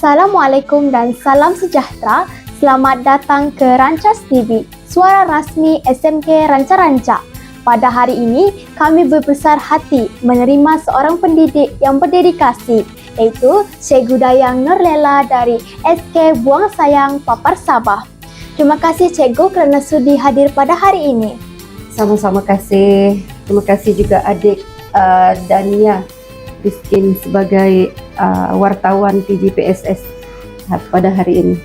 Assalamualaikum dan salam sejahtera. Selamat datang ke Rancas TV, suara rasmi SMK Ranca-Ranca. Pada hari ini, kami berbesar hati menerima seorang pendidik yang berdedikasi, iaitu Cikgu Dayang Nurlela dari SK Buang Sayang, Papar Sabah. Terima kasih Cikgu kerana sudi hadir pada hari ini. Sama-sama kasih. Terima kasih juga adik Dania Rizkin sebagai wartawan TV PSS pada hari ini.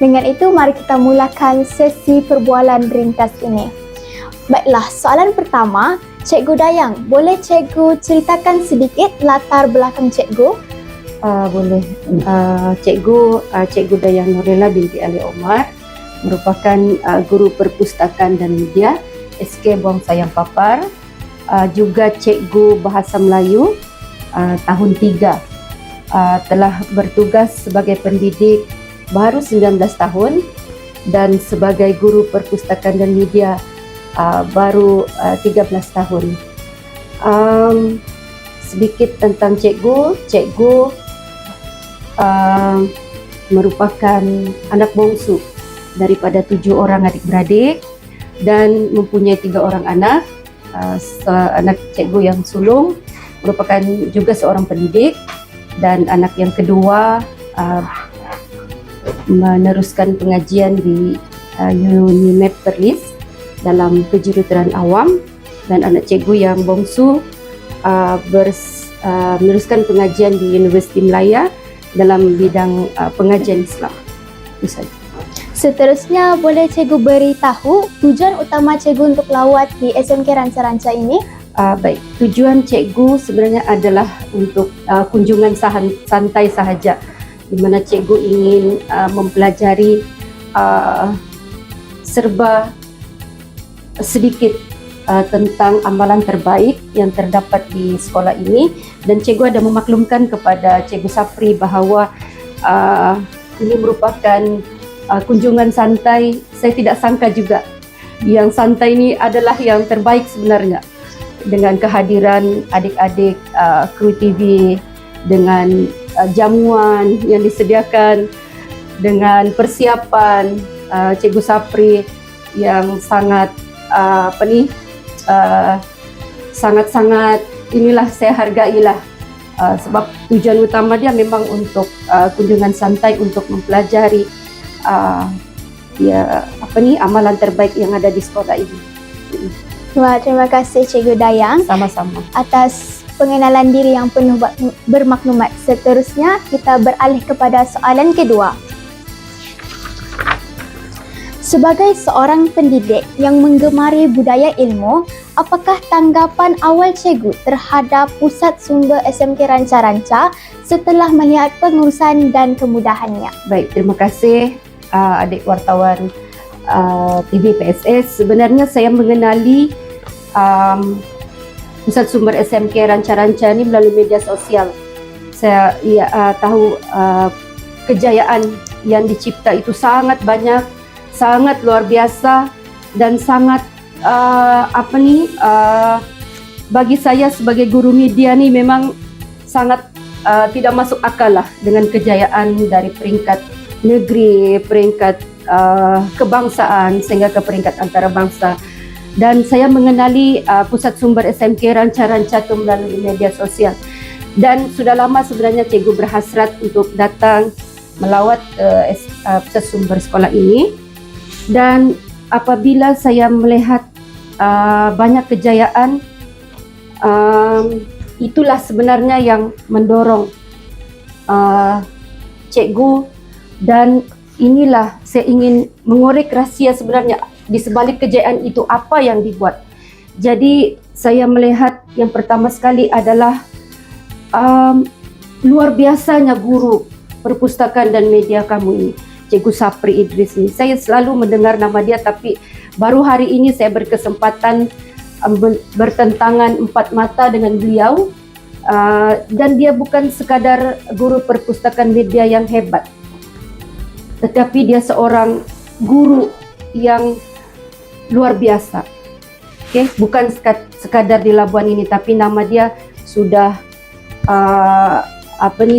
Dengan itu, mari kita mulakan sesi perbualan ringkas ini. Baiklah, soalan pertama, Cikgu Dayang, boleh Cikgu ceritakan sedikit latar belakang Cikgu? Boleh. Cikgu Dayang Nurlela binti Ali Omar merupakan guru perpustakaan dan media SK Buang Sayang Papar, juga Cikgu Bahasa Melayu tahun 3. Telah bertugas sebagai pendidik baru 19 tahun dan sebagai guru perpustakaan dan media baru 13 tahun. Sedikit tentang Cikgu merupakan anak bongsu daripada 7 orang adik-beradik dan mempunyai 3 orang anak. Anak Cikgu yang sulung merupakan juga seorang pendidik dan anak yang kedua meneruskan pengajian di UNIMEP Perlis dalam kejuruteraan awam, dan anak Cikgu yang bongsu meneruskan pengajian di Universiti Melaya dalam bidang pengajian Islam. Itu saja. Seterusnya, boleh Cikgu beritahu tujuan utama Cikgu untuk lawat di SMK Ranca-Ranca ini? Baik, tujuan Cikgu sebenarnya adalah untuk kunjungan santai sahaja, di mana Cikgu ingin mempelajari serba sedikit tentang amalan terbaik yang terdapat di sekolah ini, dan Cikgu ada memaklumkan kepada Cikgu Sapri bahawa ini merupakan kunjungan santai. Saya tidak sangka juga yang santai ini adalah yang terbaik sebenarnya, dengan kehadiran adik-adik kru TV, dengan jamuan yang disediakan, dengan persiapan Cikgu Sapri yang sangat sangat-sangat inilah saya hargailah, sebab tujuan utama dia memang untuk kunjungan santai untuk mempelajari amalan terbaik yang ada di sekolah ini. Wah, terima kasih Cikgu Dayang. Sama-sama. Atas pengenalan diri yang penuh bermaklumat. Seterusnya, kita beralih kepada soalan kedua. Sebagai seorang pendidik yang menggemari budaya ilmu, apakah tanggapan awal Cikgu terhadap Pusat Sumber SMK Ranca-Ranca setelah melihat pengurusan dan kemudahannya? Baik, terima kasih adik wartawan TV PSS. Sebenarnya saya mengenali Pusat Sumber SMK Ranca-Ranca ini melalui media sosial. Saya tahu kejayaan yang dicipta itu sangat banyak, sangat luar biasa, dan sangat bagi saya sebagai guru media ni memang sangat tidak masuk akal lah dengan kejayaan dari peringkat negeri, peringkat kebangsaan sehingga ke peringkat antarabangsa. Dan saya mengenali Pusat Sumber SMK Ranca-Ranca itu melalui media sosial, dan sudah lama sebenarnya Cikgu berhasrat untuk datang melawat Pusat Sumber sekolah ini. Dan apabila saya melihat banyak kejayaan, itulah sebenarnya yang mendorong Cikgu, dan inilah saya ingin mengorek rahsia sebenarnya di sebalik kejayaan itu, apa yang dibuat. Jadi saya melihat yang pertama sekali adalah luar biasanya guru perpustakaan dan media kamu ini, Cikgu Sapri Idris ini. Saya selalu mendengar nama dia, tapi baru hari ini saya berkesempatan bertentangan 4 mata dengan beliau, dan dia bukan sekadar guru perpustakaan media yang hebat, tetapi dia seorang guru yang luar biasa. Bukan sekadar di Labuan ini, tapi nama dia sudah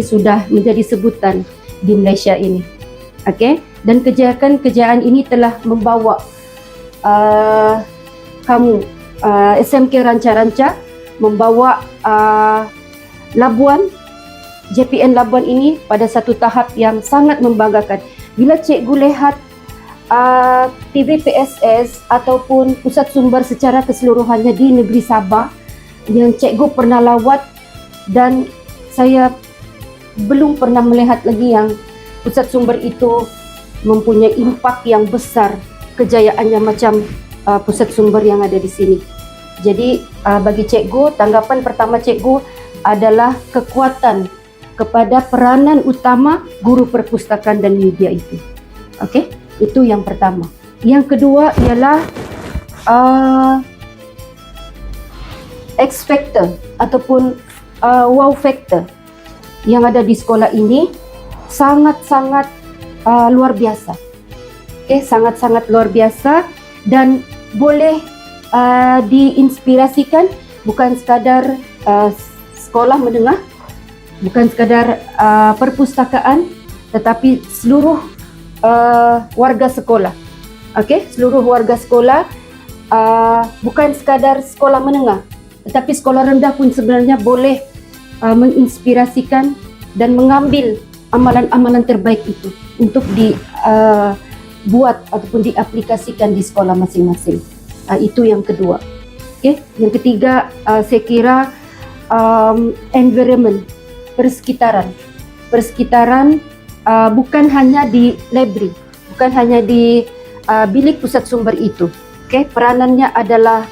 sudah menjadi sebutan di Malaysia ini. Okey, dan kejayaan ini telah membawa SMK Ranca-Ranca membawa Labuan, JPN Labuan ini pada satu tahap yang sangat membanggakan. Bila cikgu lihat TVPSS ataupun pusat sumber secara keseluruhannya di negeri Sabah yang cikgu pernah lawat, dan saya belum pernah melihat lagi yang pusat sumber itu mempunyai impak yang besar kejayaannya macam pusat sumber yang ada di sini. Jadi bagi cikgu, tanggapan pertama cikgu adalah kekuatan kepada peranan utama guru perpustakaan dan media itu. Okey, itu yang pertama. Yang kedua ialah X factor ataupun wow factor yang ada di sekolah ini sangat-sangat luar biasa. Okey, sangat-sangat luar biasa dan boleh diinspirasikan bukan sekadar sekolah menengah, bukan sekadar perpustakaan, tetapi seluruh warga sekolah. Okey, seluruh warga sekolah, bukan sekadar sekolah menengah, tetapi sekolah rendah pun sebenarnya boleh menginspirasikan dan mengambil amalan-amalan terbaik itu untuk dibuat ataupun diaplikasikan di sekolah masing-masing. Itu yang kedua. Okay. Yang ketiga, saya kira environment, persekitaran. Persekitaran bukan hanya di library, bukan hanya di bilik pusat sumber itu. Okay. Peranannya adalah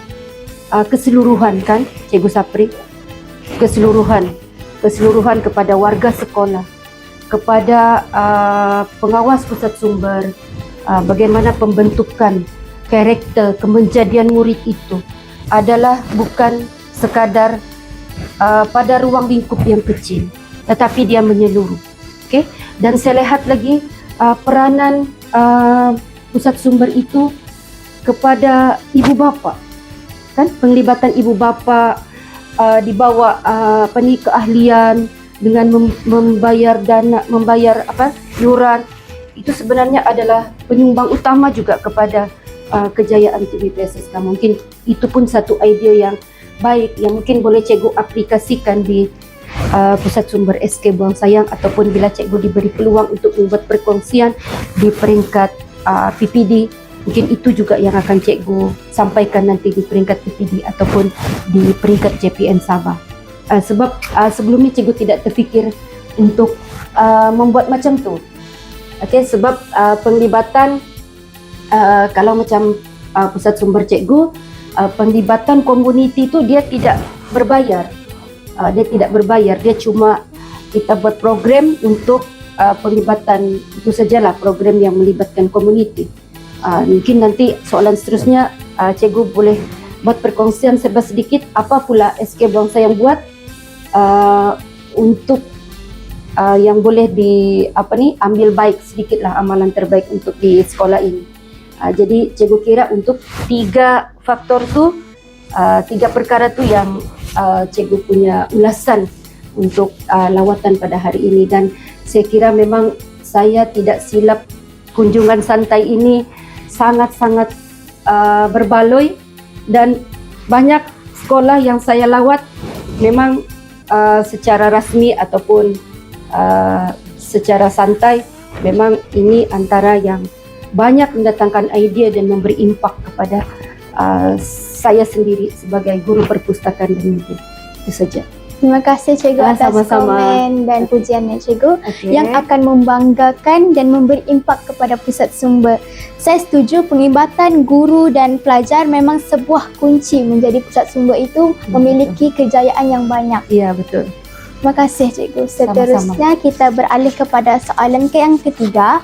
keseluruhan, kan, Cikgu Sapri? Keseluruhan kepada warga sekolah, kepada pengawas pusat sumber, bagaimana pembentukan karakter kemenjadian murid itu adalah bukan sekadar pada ruang lingkup yang kecil, tetapi dia menyeluruh. Okay? Dan saya lihat lagi peranan pusat sumber itu kepada ibu bapa, kan, penglibatan ibu bapa di bawah keahlian dengan membayar dana, membayar yuran, itu sebenarnya adalah penyumbang utama juga kepada kejayaan TVPSS. Nah, mungkin itu pun satu idea yang baik yang mungkin boleh cikgu aplikasikan di pusat sumber SK Buang Sayang, ataupun bila cikgu diberi peluang untuk membuat perkongsian di peringkat PPD, mungkin itu juga yang akan cikgu sampaikan nanti di peringkat PPD ataupun di peringkat JPN Sabah. Sebab sebelumnya cikgu tidak terfikir untuk membuat macam tu. Okay, sebab penglibatan kalau macam pusat sumber cikgu, penglibatan komuniti tu dia tidak berbayar. Dia cuma kita buat program untuk penglibatan, itu sajalah program yang melibatkan komuniti. Mungkin nanti soalan seterusnya cikgu boleh buat perkongsian serba sedikit apa pula SK Buang Sayang buat untuk yang boleh ambil baik sedikitlah amalan terbaik untuk di sekolah ini. Jadi cikgu kira untuk tiga faktor tu, tiga perkara tu yang cikgu punya ulasan untuk lawatan pada hari ini, dan saya kira memang saya tidak silap kunjungan santai ini sangat-sangat berbaloi, dan banyak sekolah yang saya lawat memang secara rasmi ataupun secara santai, memang ini antara yang banyak mendatangkan idea dan memberi impak kepada saya sendiri sebagai guru perpustakaan dan media. Itu saja. Terima kasih cikgu atas sama-sama komen dan pujiannya cikgu, Okay. yang akan membanggakan dan memberi impak kepada pusat sumber. Saya setuju penglibatan guru dan pelajar memang sebuah kunci menjadi pusat sumber itu memiliki kejayaan yang banyak. Ya, betul. Terima kasih cikgu. Seterusnya kita beralih kepada soalan yang ketiga.